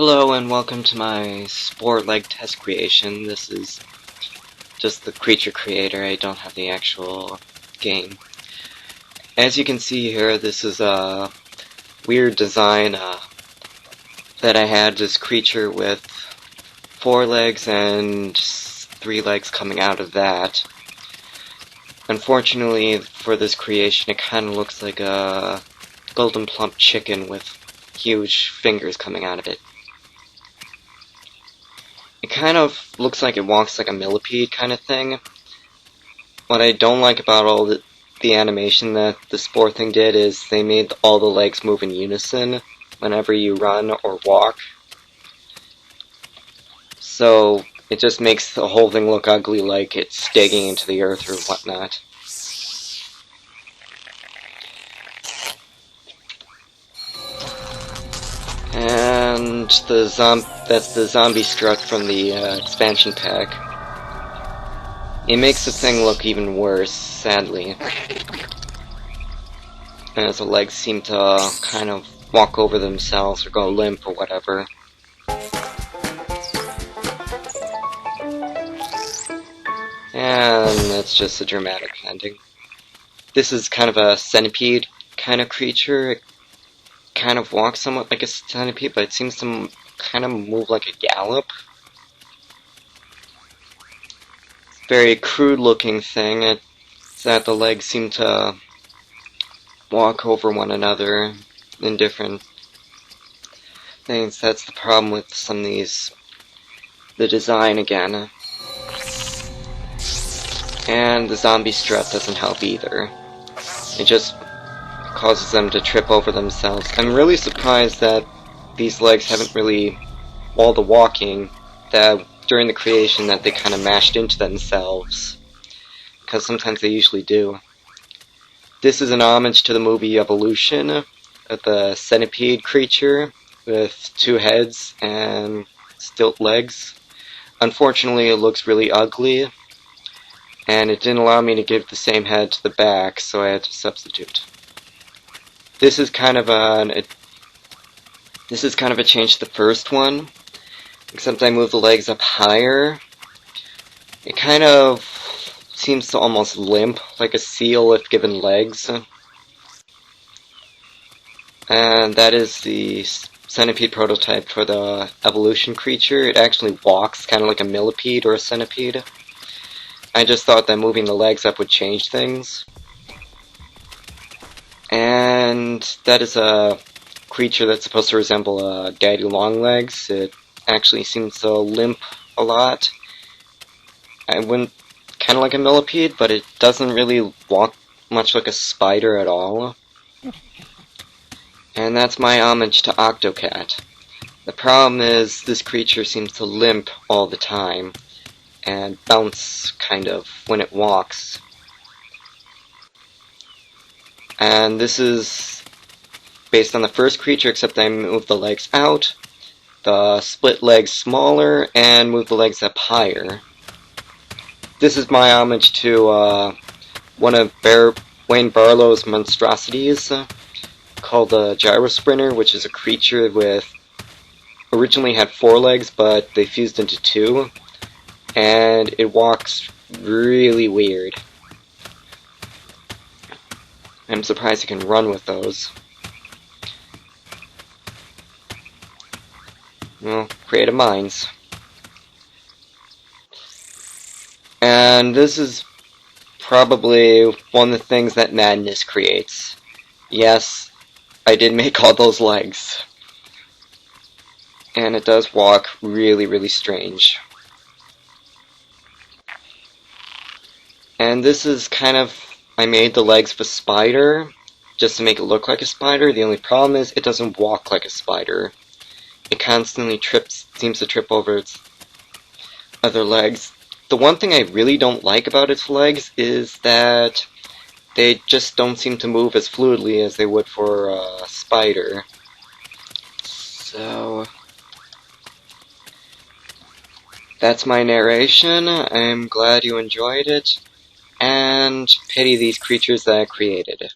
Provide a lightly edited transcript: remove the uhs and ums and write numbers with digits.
Hello and welcome to my Spore Leg Test creation. This is just the creature creator, I don't have the actual game. As you can see here, this is a weird design that I had, this creature with 4 legs and 3 legs coming out of that. Unfortunately for this creation, it kind of looks like a golden plump chicken with huge fingers coming out of it. It kind of looks like it walks like a millipede kind of thing. What I don't like about all the animation that the Spore thing did is they made all the legs move in unison whenever you run or walk. So it just makes the whole thing look ugly, like it's digging into the earth or whatnot. And that's the zombie strut from the expansion pack. It makes the thing look even worse, sadly. As the legs seem to kind of walk over themselves or go limp or whatever. And that's just a dramatic ending. This is kind of a centipede kind of creature. It kind of walks somewhat like a centipede, but it seems to kind of move like a gallop. Very crude looking thing. It's that the legs seem to walk over one another in different things. That's the problem with some of these, the design again. And the zombie strut doesn't help either. It just causes them to trip over themselves. I'm really surprised that these legs haven't really, while the walking, that during the creation that they kind of mashed into themselves. Because sometimes they usually do. This is an homage to the movie Evolution, of the centipede creature with 2 heads and stilt legs. Unfortunately, it looks really ugly, and it didn't allow me to give the same head to the back, so I had to substitute. This is kind of a change to the first one, except I moved the legs up higher. It kind of seems to almost limp, like a seal if given legs. And that is the centipede prototype for the evolution creature. It actually walks kind of like a millipede or a centipede. I just thought that moving the legs up would change things. And that is a creature that's supposed to resemble a daddy longlegs. It actually seems to limp a lot. I wouldn't, kind of like a millipede, but it doesn't really walk much like a spider at all. And that's my homage to Octocat. The problem is this creature seems to limp all the time and bounce kind of when it walks. And this is based on the first creature, except I moved the legs out, the split legs smaller, and moved the legs up higher. This is my homage to one of Wayne Barlow's monstrosities, called the Gyro Sprinter, which is a creature with, originally had 4 legs, but they fused into 2, and it walks really weird. I'm surprised it can run with those. Well, creative minds. And this is probably one of the things that madness creates. Yes, I did make all those legs. And it does walk really, really strange. And this is kind of, I made the legs of a spider, just to make it look like a spider. The only problem is it doesn't walk like a spider. It constantly seems to trip over its other legs. The one thing I really don't like about its legs is that they just don't seem to move as fluidly as they would for a spider. So that's my narration. I'm glad you enjoyed it, and pity these creatures that I created.